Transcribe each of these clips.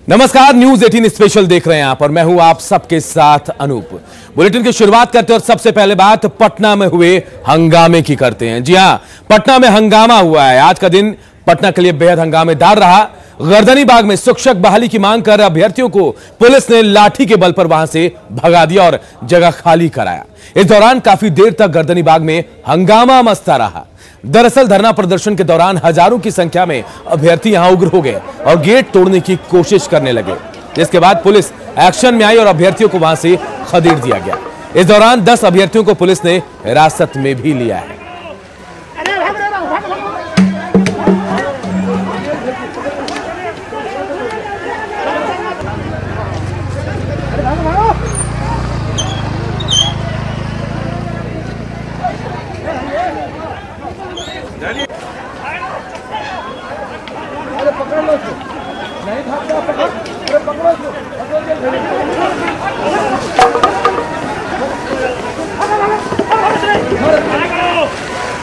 नमस्कार, news 18 special देख रहे हैं आप और मैं हूं आप सबके साथ अनूप। बुलेटिन की शुरुआत करते हैं और सबसे पहले बात पटना में हुए हंगामे की करते हैं। जी हां, पटना में हंगामा हुआ है। आज का दिन पटना के लिए बेहद हंगामेदार रहा। गर्दनीबाग में शिक्षक बहाली की मांग कर अभ्यर्थियों को पुलिस ने लाठी के बल पर वहां से भगा दिया और जगह खाली कराया। इस दौरान काफी देर तक गर्दनीबाग में हंगामा मचता रहा। दरअसल धरना प्रदर्शन के दौरान हजारों की संख्या में अभ्यर्थी यहां उग्र हो गए और गेट तोड़ने की कोशिश करने लगे, जिसके बाद पुलिस एक्शन में आई और अभ्यर्थियों को वहां से खदेड़ दिया गया। इस दौरान 10 अभ्यर्थियों को पुलिस ने हिरासत में भी लिया है। नहीं भागता, पकड़ो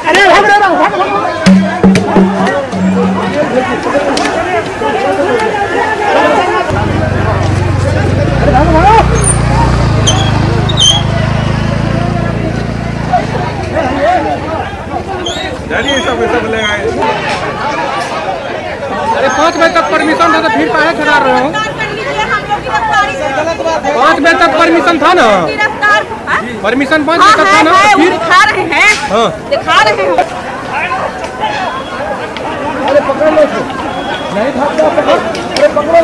अरे अरे 5 बजे तक परमिशन था तो फिर काहे खड़ा रहे हो? 5 बजे तक परमिशन था ना, परमिशन 5 बजे तक था ना, तो फिर दिखा रहे हैं। हाँ, दिखा रहे हैं। अरे पकड़ लो, नहीं भागता, पकड़ो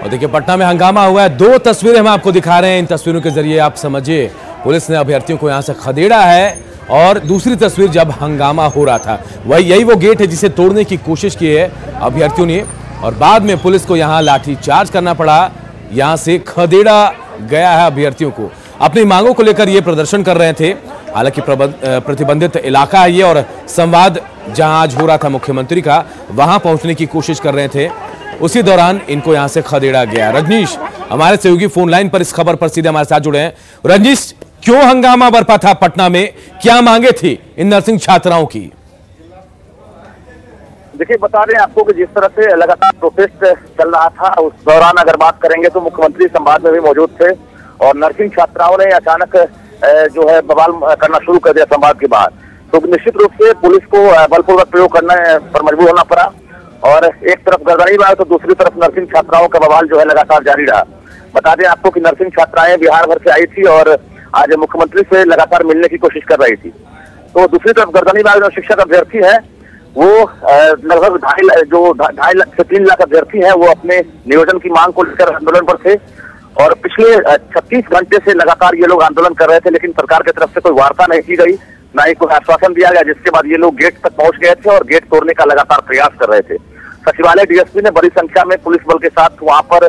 और देखिए, पटना में हंगामा हुआ है। 2 तस्वीरें हम आपको दिखा रहे हैं। इन तस्वीरों के जरिए आप समझिए पुलिस ने अभ्यर्थियों को यहां से खदेड़ा है। और दूसरी तस्वीर जब हंगामा हो रहा था, यही वो गेट है जिसे तोड़ने की कोशिश की है अभ्यर्थियों ने और बाद में पुलिस को यहां लाठी चार्ज करना पड़ा। यहां से खदेड़ा गया है अभ्यर्थियों को। अपनी मांगों को लेकर ये प्रदर्शन कर रहे थे। हालांकि प्रतिबंधित इलाका है ये और संवाद जहां आज हो रहा था मुख्यमंत्री का, वहां पहुंचने की कोशिश कर रहे थे। उसी दौरान इनको यहां से खदेड़ा गया। रजनीश हमारे सहयोगी फोन लाइन पर इस खबर पर सीधे हमारे साथ जुड़े हैं। रजनीश, क्यों हंगामा बरपा था पटना में? क्या मांगे थी इन नर्सिंग छात्राओं की? देखिए, बता दें आपको कि जिस तरह से लगातार प्रोटेस्ट चल रहा था, उस दौरान अगर बात करेंगे तो मुख्यमंत्री संवाद में भी मौजूद थे और नर्सिंग छात्राओं ने अचानक जो है बवाल करना शुरू कर दिया संवाद के बाद। तो निश्चित रूप से पुलिस को बलपूर्वक प्रयोग करने पर मजबूर होना पड़ा और एक तरफ गर्दनीबाग तो दूसरी तरफ नर्सिंग छात्राओं का बवाल जो है लगातार जारी रहा। बता दें आपको कि नर्सिंग छात्राएं बिहार भर से आई थी और आज मुख्यमंत्री से लगातार मिलने की कोशिश कर रही थी। तो दूसरी तरफ गर्दनीबाग जो शिक्षक अभ्यर्थी है वो लगभग 2.5 लाख से 3 लाख अभ्यर्थी हैं, वो अपने नियोजन की मांग को लेकर आंदोलन पर थे और पिछले 36 घंटे से लगातार ये लोग आंदोलन कर रहे थे, लेकिन सरकार की तरफ से कोई वार्ता नहीं की गई, ना ही कोई आश्वासन दिया गया, जिसके बाद ये लोग गेट तक पहुंच गए थे और गेट तोड़ने का लगातार प्रयास कर रहे थे। सचिवालय डीएसपी ने बड़ी संख्या में पुलिस बल के साथ वहां पर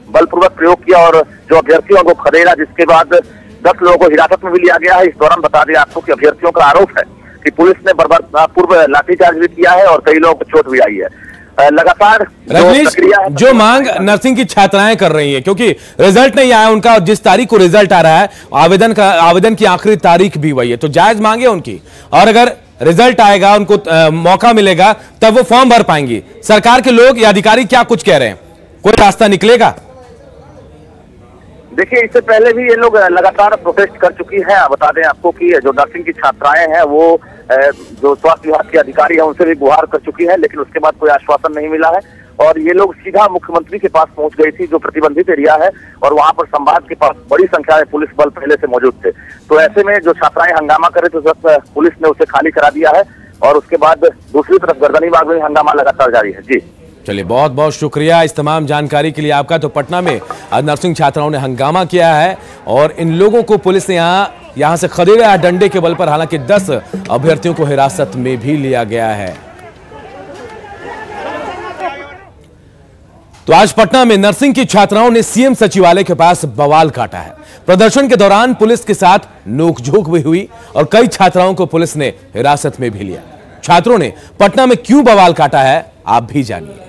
बलपूर्वक प्रयोग किया और जो अभ्यर्थियों को खदेड़ा, जिसके बाद 10 लोगों को हिरासत में भी लिया गया है। इस दौरान बता दें आपको कि अभ्यर्थियों का आरोप है कि पुलिस ने पूर्व लाठीचार्ज भी किया है और कई लोगों को चोट भी आई है। लगातार जो मांग नर्सिंग की छात्राएं कर रही है, क्योंकि रिजल्ट नहीं आया उनका और जिस तारीख को रिजल्ट आ रहा है आवेदन की आखिरी तारीख भी वही है, तो जायज मांगे उनकी और अगर रिजल्ट आएगा उनको मौका मिलेगा तब वो फॉर्म भर पाएंगी। सरकार के लोग या अधिकारी क्या कुछ कह रहे हैं, कोई रास्ता निकलेगा? देखिए, इससे पहले भी ये लोग लगातार प्रोटेस्ट कर चुकी हैं। बता दें आपको कि जो नर्सिंग की छात्राएं हैं वो जो स्वास्थ्य विभाग के अधिकारी हैं उनसे भी गुहार कर चुकी है, लेकिन उसके बाद कोई आश्वासन नहीं मिला है और ये लोग सीधा मुख्यमंत्री के पास पहुंच गई थी जो प्रतिबंधित एरिया है और वहां पर संवाद के पास बड़ी संख्या में पुलिस बल पहले से मौजूद थे। तो ऐसे में जो छात्राएं हंगामा करे तो पुलिस ने उसे खाली करा दिया है और उसके बाद दूसरी तरफ गर्दनीबाग में हंगामा लगातार जारी है। जी चलिए, बहुत बहुत शुक्रिया इस तमाम जानकारी के लिए आपका। तो पटना में आज नर्सिंग छात्राओं ने हंगामा किया है और इन लोगों को पुलिस ने यहां से खदेड़ा है डंडे के बल पर। हालांकि 10 अभ्यर्थियों को हिरासत में भी लिया गया है। तो आज पटना में नर्सिंग की छात्राओं ने सीएम सचिवालय के पास बवाल काटा है। प्रदर्शन के दौरान पुलिस के साथ नोकझोंक भी हुई और कई छात्राओं को पुलिस ने हिरासत में भी लिया। छात्रों ने पटना में क्यों बवाल काटा है, आप भी जानिए।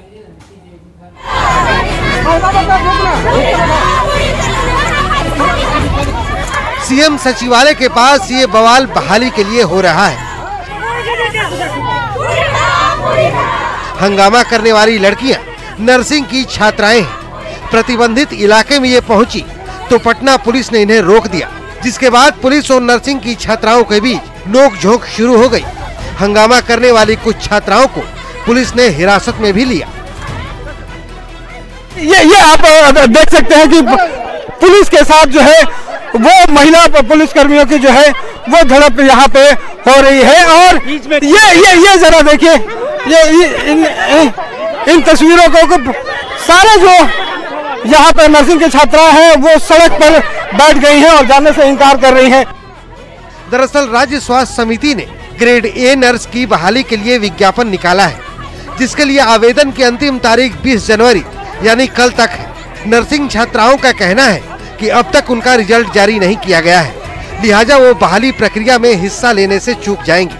सीएम सचिवालय के पास ये बवाल बहाली के लिए हो रहा है। हंगामा करने वाली लड़कियां नर्सिंग की छात्राएं हैं। प्रतिबंधित इलाके में ये पहुंची तो पटना पुलिस ने इन्हें रोक दिया, जिसके बाद पुलिस और नर्सिंग की छात्राओं के बीच नोकझोंक शुरू हो गई। हंगामा करने वाली कुछ छात्राओं को पुलिस ने हिरासत में भी लिया। ये आप देख सकते हैं कि पुलिस के साथ जो है वो महिला पुलिस कर्मियों की जो है वो झड़प यहाँ पे हो रही है। और ये जरा देखिए, ये इन तस्वीरों को सारे जो यहाँ पे नर्सिंग की छात्रा हैं वो सड़क पर बैठ गई हैं और जाने से इनकार कर रही हैं। दरअसल राज्य स्वास्थ्य समिति ने ग्रेड ए नर्स की बहाली के लिए विज्ञापन निकाला है, जिसके लिए आवेदन की अंतिम तारीख 20 जनवरी यानी कल तक है। नर्सिंग छात्राओं का कहना है कि अब तक उनका रिजल्ट जारी नहीं किया गया है, लिहाजा वो बहाली प्रक्रिया में हिस्सा लेने से चूक जाएंगी।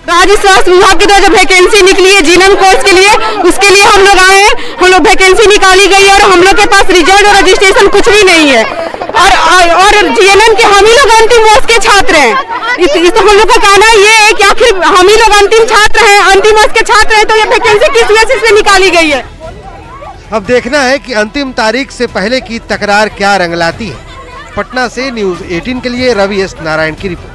राज्य स्वास्थ्य विभाग की जो वैकेंसी निकली है जीएनएम कोर्स के लिए, उसके लिए हम लोग आए हैं। हम लोग वैकेंसी निकाली गई है और हम लोग के पास रिजल्ट और रजिस्ट्रेशन कुछ भी नहीं है। और जीएनएम के हम ही लोग अंतिम वर्ष के छात्र हैं। इस हम लोग का कहना ये है कि आखिर हम ही लोग अंतिम छात्र हैं, अंतिम वर्ष के छात्र हैं, तो ये वैकेंसी किस वजह से निकाली गई है। अब देखना है कि अंतिम तारीख से पहले की तकरार क्या रंग लाती है। पटना से न्यूज़ 18 के लिए रवि एस नारायण की रिपोर्ट।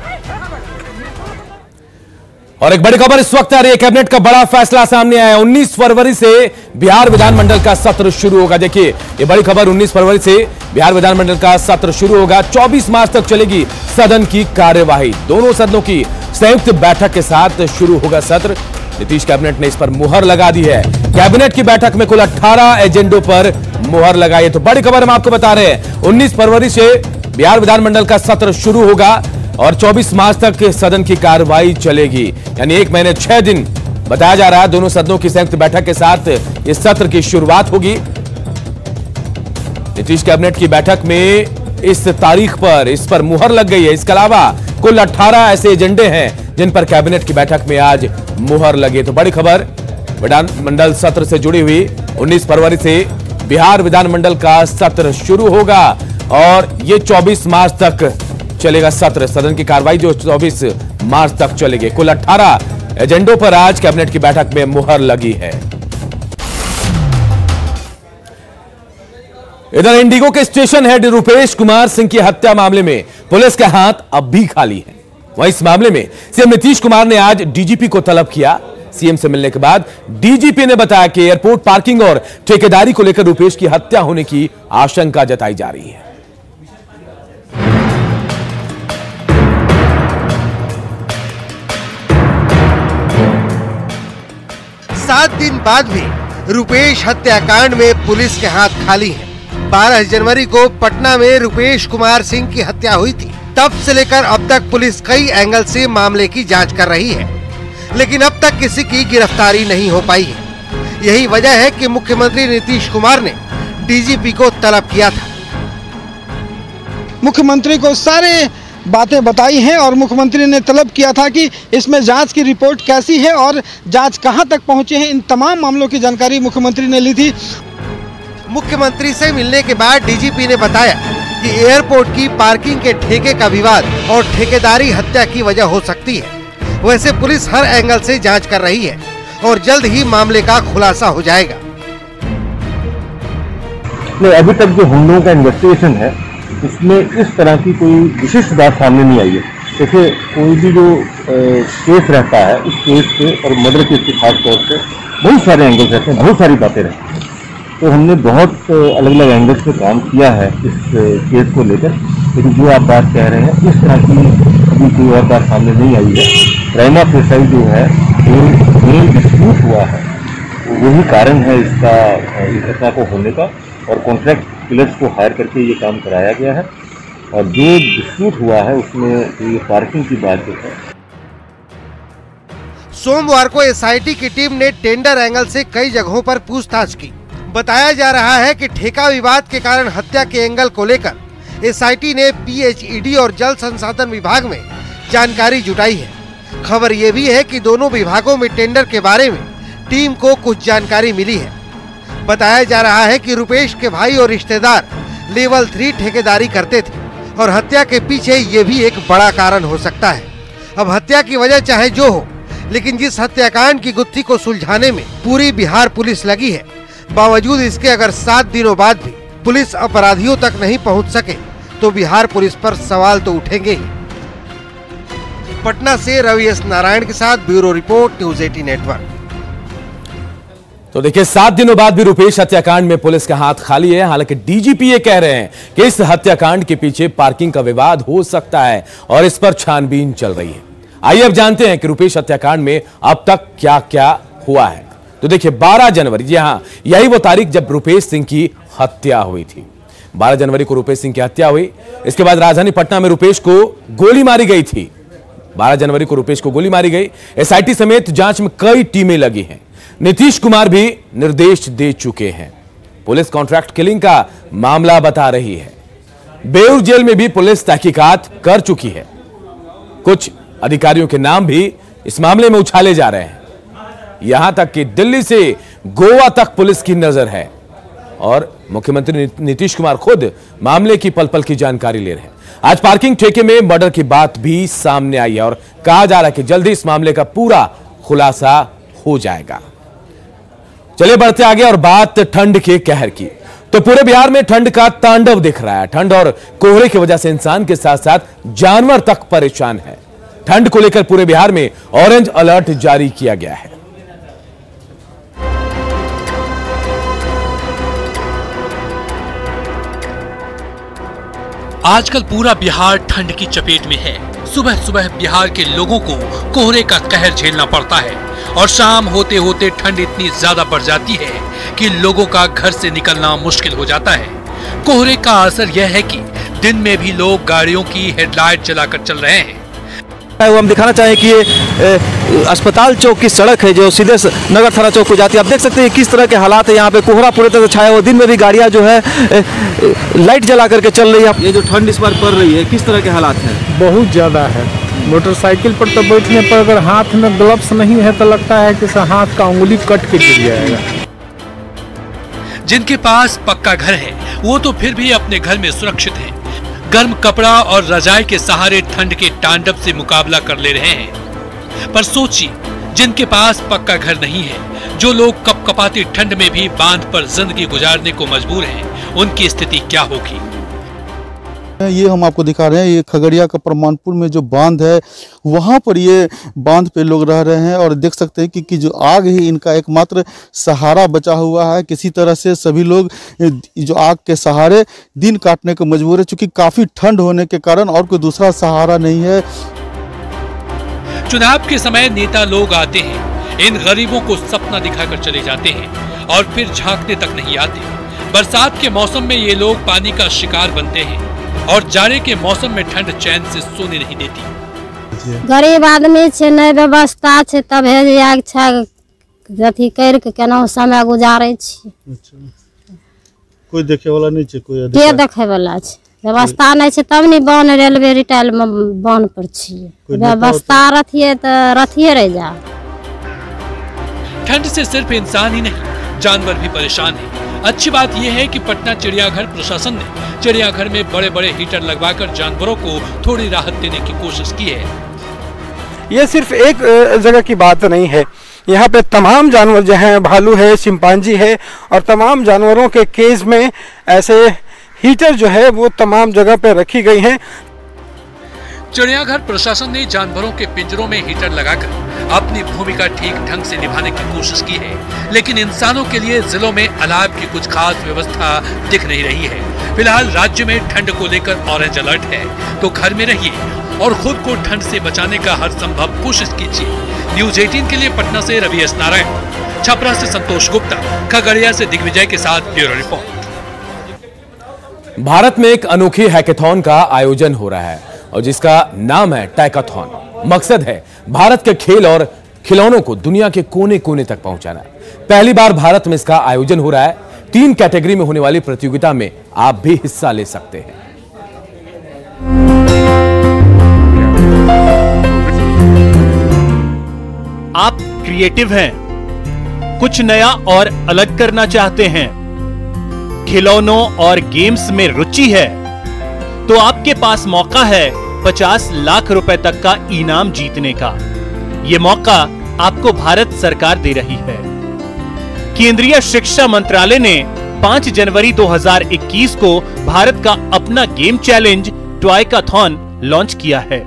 और एक बड़ी खबर इस वक्त आ रही है, कैबिनेट का बड़ा फैसला सामने आया। 19 फरवरी से बिहार विधानमंडल का सत्र शुरू होगा। देखिए ये बड़ी खबर, 19 फरवरी से बिहार विधानमंडल का सत्र शुरू होगा। 24 मार्च तक चलेगी सदन की कार्यवाही। दोनों सदनों की संयुक्त बैठक के साथ शुरू होगा सत्र। नीतीश कैबिनेट ने इस पर मुहर लगा दी है। कैबिनेट की बैठक में कुल 18 एजेंडों पर मुहर लगाई है। तो बड़ी खबर हम आपको बता रहे हैं, 19 फरवरी से बिहार विधानमंडल का सत्र शुरू होगा और 24 मार्च तक सदन की कार्रवाई चलेगी, यानी 1 महीने 6 दिन बताया जा रहा है। दोनों सदनों की संयुक्त बैठक के साथ इस सत्र की शुरुआत होगी। नीतीश कैबिनेट की बैठक में इस तारीख पर इस पर मुहर लग गई है। इसके अलावा कुल 18 ऐसे एजेंडे हैं जिन पर कैबिनेट की बैठक में आज मुहर लगे। तो बड़ी खबर विधानमंडल सत्र से जुड़ी हुई, 19 फरवरी से बिहार विधानमंडल का सत्र शुरू होगा और ये 24 मार्च तक चलेगा सत्र। सदन की कार्रवाई जो 24 मार्च तक चलेगी। कुल 18 एजेंडों पर आज कैबिनेट की बैठक में मुहर लगी है। इधर इंडिगो के स्टेशन हेड रुपेश कुमार सिंह की हत्या मामले में पुलिस के हाथ अब भी खाली हैं। वहीं इस मामले में सीएम नीतीश कुमार ने आज डीजीपी को तलब किया। सीएम से मिलने के बाद डीजीपी ने बताया कि एयरपोर्ट पार्किंग और ठेकेदारी को लेकर रुपेश की हत्या होने की आशंका जताई जा रही है। 7 दिन बाद भी रुपेश हत्याकांड में पुलिस के हाथ खाली है। 12 जनवरी को पटना में रुपेश कुमार सिंह की हत्या हुई थी। तब से लेकर अब तक पुलिस कई एंगल से मामले की जांच कर रही है, लेकिन अब तक किसी की गिरफ्तारी नहीं हो पाई है। यही वजह है कि मुख्यमंत्री नीतीश कुमार ने डीजीपी को तलब किया था। मुख्यमंत्री को सारे बातें बताई हैं और मुख्यमंत्री ने तलब किया था कि इसमें जांच की रिपोर्ट कैसी है और जांच कहां तक पहुंची है। इन तमाम मामलों की जानकारी मुख्यमंत्री ने ली थी। मुख्यमंत्री से मिलने के बाद डीजीपी ने बताया कि एयरपोर्ट की पार्किंग के ठेके का विवाद और ठेकेदारी हत्या की वजह हो सकती है। वैसे पुलिस हर एंगल से जांच कर रही है और जल्द ही मामले का खुलासा हो जाएगा। अभी तक जो हम लोगों का इन्वेस्टिगेशन है उसमें इस तरह की कोई विशिष्ट बात सामने नहीं आई है। जैसे कोई भी जो केस रहता है उस केस पे और मर्डर केस के खास तौर से बहुत सारे एंगल्स रहते हैं, बहुत सारी बातें रहती हैं। तो हमने बहुत अलग अलग एंगल्स पे काम किया है इस केस को लेकर, लेकिन जो आप बात कह रहे हैं इस तरह की अभी कोई और बात सामने नहीं आई है। प्राइमा फेसाई जो है जो डिस्प्यूट हुआ है वही कारण है इसका, इस घटना को होने का, और कॉन्ट्रैक्ट किलर्स को हायर करके ये काम कराया गया है। और जो डिस्प्यूट हुआ है उसमें ये पार्किंग की बात जो है। सोमवार को एसआईटी की टीम ने टेंडर एंगल से कई जगहों पर पूछताछ की। बताया जा रहा है कि ठेका विवाद के कारण हत्या के एंगल को लेकर एसआईटी ने पीएचईडी और जल संसाधन विभाग में जानकारी जुटाई है। खबर ये भी है कि दोनों विभागों में टेंडर के बारे में टीम को कुछ जानकारी मिली है। बताया जा रहा है कि रुपेश के भाई और रिश्तेदार लेवल 3 ठेकेदारी करते थे और हत्या के पीछे ये भी एक बड़ा कारण हो सकता है। अब हत्या की वजह चाहे जो हो, लेकिन जिस हत्याकांड की गुत्थी को सुलझाने में पूरी बिहार पुलिस लगी है, बावजूद इसके अगर 7 दिनों बाद भी पुलिस अपराधियों तक नहीं पहुंच सके तो बिहार पुलिस पर सवाल तो उठेंगे ही। पटना से रवि एस नारायण के साथ ब्यूरो रिपोर्ट, न्यूज़ 18 नेटवर्क। तो देखिए, 7 दिनों बाद भी रुपेश हत्याकांड में पुलिस का हाथ खाली है। हालांकि डीजीपी ये कह रहे हैं कि इस हत्याकांड के पीछे पार्किंग का विवाद हो सकता है और इस पर छानबीन चल रही है। आइए अब जानते हैं कि रुपेश हत्याकांड में अब तक क्या क्या हुआ है। तो देखिए, 12 जनवरी, जी हां, यही वो तारीख जब रुपेश सिंह की हत्या हुई थी। 12 जनवरी को रुपेश सिंह की हत्या हुई। इसके बाद राजधानी पटना में रुपेश को गोली मारी गई थी। 12 जनवरी को रुपेश को गोली मारी गई। एसआईटी समेत जांच में कई टीमें लगी हैं। नीतीश कुमार भी निर्देश दे चुके हैं। पुलिस कॉन्ट्रैक्ट किलिंग का मामला बता रही है। बेऊर जेल में भी पुलिस तहकीकात कर चुकी है। कुछ अधिकारियों के नाम भी इस मामले में उछाले जा रहे हैं। यहां तक कि दिल्ली से गोवा तक पुलिस की नजर है और मुख्यमंत्री नीतीश कुमार खुद मामले की पल पल की जानकारी ले रहे हैं। आज पार्किंग ठेके में मर्डर की बात भी सामने आई है और कहा जा रहा है कि जल्दी इस मामले का पूरा खुलासा हो जाएगा। चलिए बढ़ते आगे और बात ठंड के कहर की। तो पूरे बिहार में ठंड का तांडव दिख रहा है। ठंड और कोहरे की वजह से इंसान के साथ साथ जानवर तक परेशान है। ठंड को लेकर पूरे बिहार में ऑरेंज अलर्ट जारी किया गया है। आजकल पूरा बिहार ठंड की चपेट में है। सुबह सुबह बिहार के लोगों को कोहरे का कहर झेलना पड़ता है और शाम होते होते ठंड इतनी ज्यादा बढ़ जाती है कि लोगों का घर से निकलना मुश्किल हो जाता है। कोहरे का असर यह है कि दिन में भी लोग गाड़ियों की हेडलाइट जलाकर चल रहे हैं। वो हम दिखाना चाहें कि ये अस्पताल चौक की सड़क है जो सीधे नगर थाना चौक को जाती है। आप देख सकते हैं किस तरह के हालात है। यहाँ पे कोहरा पूरे तरह से छाया हुआ। दिन में भी गाड़ियाँ जो है लाइट जला करके चल रही है। ये जो ठंड इस बार पड़ रही है, किस तरह के हालात हैं? बहुत ज़्यादा है। मोटरसाइकिल पर तो बैठने पर अगर हाथ में ग्लव्स नहीं है तो लगता है कि हाथ का उंगली कट के गिर जाएगा। जिनके पास पक्का घर है वो तो फिर भी अपने घर में सुरक्षित हैं। गर्म कपड़ा और रजाई के सहारे ठंड के तांडव से मुकाबला कर ले रहे हैं। पर सोचिए, जिनके पास पक्का घर नहीं है, जो लोग कपकपाती ठंड में भी बांध पर जिंदगी गुजारने को मजबूर हैं, उनकी स्थिति क्या होगी? ये हम आपको दिखा रहे हैं, ये खगड़िया का परमानपुर में जो बांध है, वहाँ पर ये बांध पे लोग रह रहे हैं और देख सकते हैं कि जो आग ही इनका एकमात्र सहारा बचा हुआ है। किसी तरह से सभी लोग जो आग के सहारे दिन काटने को मजबूर है, चूंकि काफ़ी ठंड होने के कारण और कोई दूसरा सहारा नहीं है। चुनाव के समय नेता लोग आते हैं, इन गरीबों को सपना दिखाकर चले जाते हैं और फिर झांकने तक नहीं आते। बरसात के मौसम में ये लोग पानी का शिकार बनते हैं और जाड़े के मौसम में ठंड चैन से सोने नहीं देती। गरीब आदमी छे, नहीं व्यवस्था छे, तब अथी कर के केना समय गुजारे छी। कोई देखे वाला नहीं छे, कोई के देखे वाला छे? व्यवस्था नहीं छे तब नहीं बन रेलवे रिटेल में बन पर छी। व्यवस्था रथिए तो रथिए रह जा। ठंड से सिर्फ इंसान ही नहीं, जानवर भी परेशान है। अच्छी बात यह है कि पटना चिड़ियाघर प्रशासन ने चिड़ियाघर में बड़े बड़े हीटर लगवाकर जानवरों को थोड़ी राहत देने की कोशिश की है। ये सिर्फ एक जगह की बात नहीं है। यहाँ पे तमाम जानवर जो हैं, भालू है, चिंपांजी है और तमाम जानवरों के केज में ऐसे हीटर जो है वो तमाम जगह पे रखी गई हैं। चिड़ियाघर प्रशासन ने जानवरों के पिंजरों में हीटर लगाकर अपनी भूमिका ठीक ढंग से निभाने की कोशिश की है, लेकिन इंसानों के लिए जिलों में अलाव की कुछ खास व्यवस्था दिख नहीं रही है। फिलहाल राज्य में ठंड को लेकर ऑरेंज अलर्ट है, तो घर में रहिए और खुद को ठंड से बचाने का हर संभव कोशिश कीजिए। न्यूज़ 18 के लिए पटना से रवि एस नारायण, छपरा से संतोष गुप्ता, खगड़िया से दिग्विजय के साथ ब्यूरो रिपोर्ट। भारत में एक अनोखी हैकेथॉन का आयोजन हो रहा है और जिसका नाम है टैकाथॉन। मकसद है भारत के खेल और खिलौनों को दुनिया के कोने कोने तक पहुंचाना। पहली बार भारत में इसका आयोजन हो रहा है। 3 कैटेगरी में होने वाली प्रतियोगिता में आप भी हिस्सा ले सकते हैं। आप क्रिएटिव हैं, कुछ नया और अलग करना चाहते हैं, खिलौनों और गेम्स में रुचि है, तो आपके पास मौका है 50 लाख रुपए तक का इनाम जीतने का। ये मौका आपको भारत सरकार दे रही है। केंद्रीय शिक्षा मंत्रालय ने 5 जनवरी 2021 को भारत का अपना गेम चैलेंज टॉयकाथॉन लॉन्च किया है।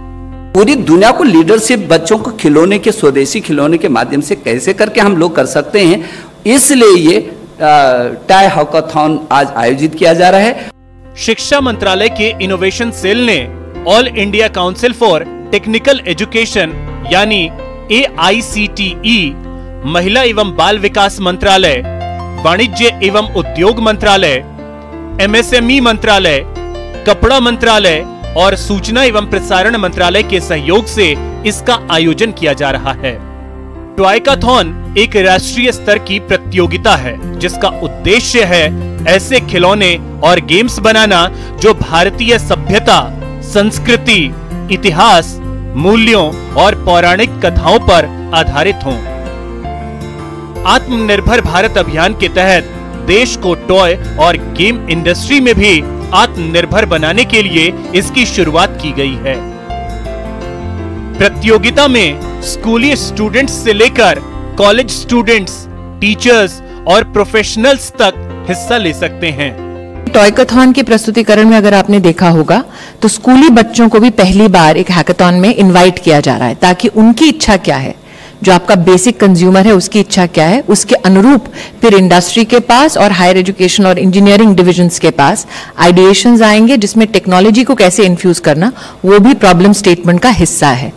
पूरी दुनिया को लीडरशिप बच्चों को खिलौने के, स्वदेशी खिलौने के माध्यम से कैसे करके हम लोग कर सकते हैं, इसलिए ये टॉय हॉकाथॉन आज आयोजित किया जा रहा है। शिक्षा मंत्रालय के इनोवेशन सेल ने all India council for technical education यानी AICTE, महिला एवं बाल विकास मंत्रालय, वाणिज्य एवं उद्योग मंत्रालय, MSME मंत्रालय, कपड़ा मंत्रालय और सूचना एवं प्रसारण मंत्रालय के सहयोग से इसका आयोजन किया जा रहा है। टॉयकाथॉन एक राष्ट्रीय स्तर की प्रतियोगिता है जिसका उद्देश्य है ऐसे खिलौने और गेम्स बनाना जो भारतीय सभ्यता, संस्कृति, इतिहास, मूल्यों और पौराणिक कथाओं पर आधारित हों। आत्मनिर्भर भारत अभियान के तहत देश को टॉय और गेम इंडस्ट्री में भी आत्मनिर्भर बनाने के लिए इसकी शुरुआत की गई है। प्रतियोगिता में स्कूली स्टूडेंट्स से लेकर कॉलेज स्टूडेंट्स, टीचर्स और प्रोफेशनल्स तक हिस्सा ले सकते हैं। टॉयकाथॉन के प्रस्तुतिकरण में अगर आपने देखा होगा तो स्कूली बच्चों को भी पहली बार एक हैकाथॉन में इनवाइट किया जा रहा है ताकि उनकी इच्छा क्या है, जो आपका बेसिक कंज्यूमर है उसकी इच्छा क्या है, उसके अनुरूप फिर इंडस्ट्री के पास और हायर एजुकेशन और इंजीनियरिंग डिविजन्स के पास आइडिएशंस आएंगे जिसमें टेक्नोलॉजी को कैसे इन्फ्यूज करना वो भी प्रॉब्लम स्टेटमेंट का हिस्सा है।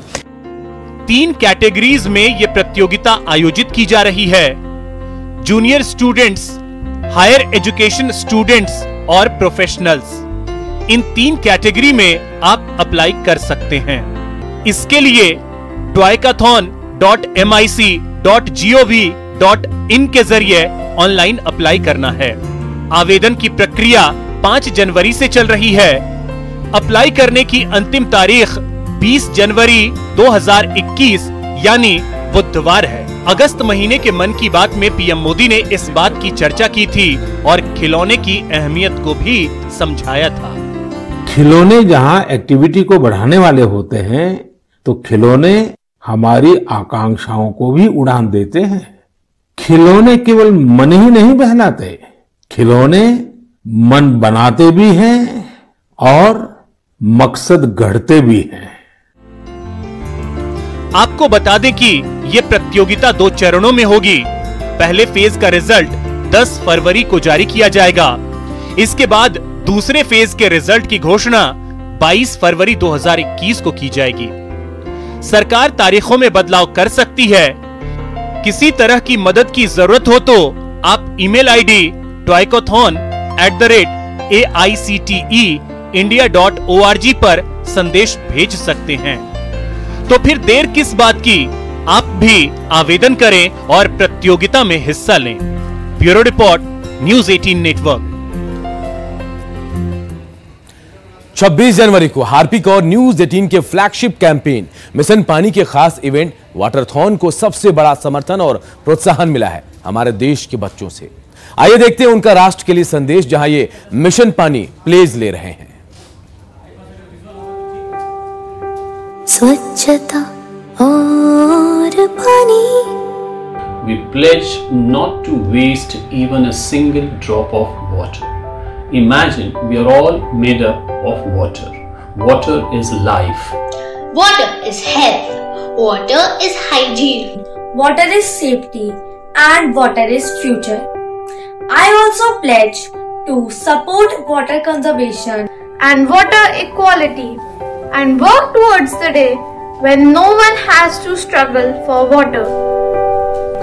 3 कैटेगरीज में ये प्रतियोगिता आयोजित की जा रही है। Junior students, higher education students और प्रोफेशनल्स। इन 3 कैटेगरी में आप अप्लाई कर सकते हैं। इसके लिए toykathon.mic.gov.in के जरिए ऑनलाइन अप्लाई करना है। आवेदन की प्रक्रिया 5 जनवरी से चल रही है। अप्लाई करने की अंतिम तारीख 20 जनवरी 2021 यानी बुधवार है। अगस्त महीने के मन की बात में पीएम मोदी ने इस बात की चर्चा की थी और खिलौने की अहमियत को भी समझाया था। खिलौने जहां एक्टिविटी को बढ़ाने वाले होते हैं तो खिलौने हमारी आकांक्षाओं को भी उड़ान देते हैं। खिलौने केवल मन ही नहीं बहलाते, खिलौने मन बनाते भी हैं और मकसद गढ़ते भी हैं। आपको बता दें कि ये प्रतियोगिता 2 चरणों में होगी। पहले फेज का रिजल्ट 10 फरवरी को जारी किया जाएगा। इसके बाद दूसरे फेज के रिजल्ट की घोषणा 22 फरवरी 2021 को की जाएगी। सरकार तारीखों में बदलाव कर सकती है। किसी तरह की मदद की जरूरत हो तो आप ईमेल आईडी toykathon@aicteindia.org पर संदेश भेज सकते हैं। तो फिर देर किस बात की, आप भी आवेदन करें और प्रतियोगिता में हिस्सा लें। Bureau report, news 18 network. 26 जनवरी को हार्पिक और न्यूज़ 18 के फ्लैगशिप कैंपेन मिशन पानी के खास इवेंट वाटरथॉन को सबसे बड़ा समर्थन और प्रोत्साहन मिला है हमारे देश के बच्चों से। आइए देखते हैं उनका राष्ट्र के लिए संदेश, जहां ये मिशन पानी प्लेज ले रहे हैं। स्वच्छता और पानी। We pledge not to waste even a single drop of water. Imagine we are all made up of water. Water is life. Water is health. Water is hygiene. Water is safety and water is future. I also pledge to support water conservation and water equality and work towards the day when no one has to struggle for water.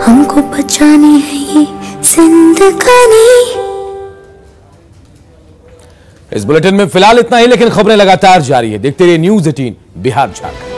हमको बचानी है ये जिंदगानी। इस bulletin में फिलहाल इतना ही, लेकिन खबरें लगातार जारी है। देखते रहिए न्यूज़ 18 बिहार झारखंड।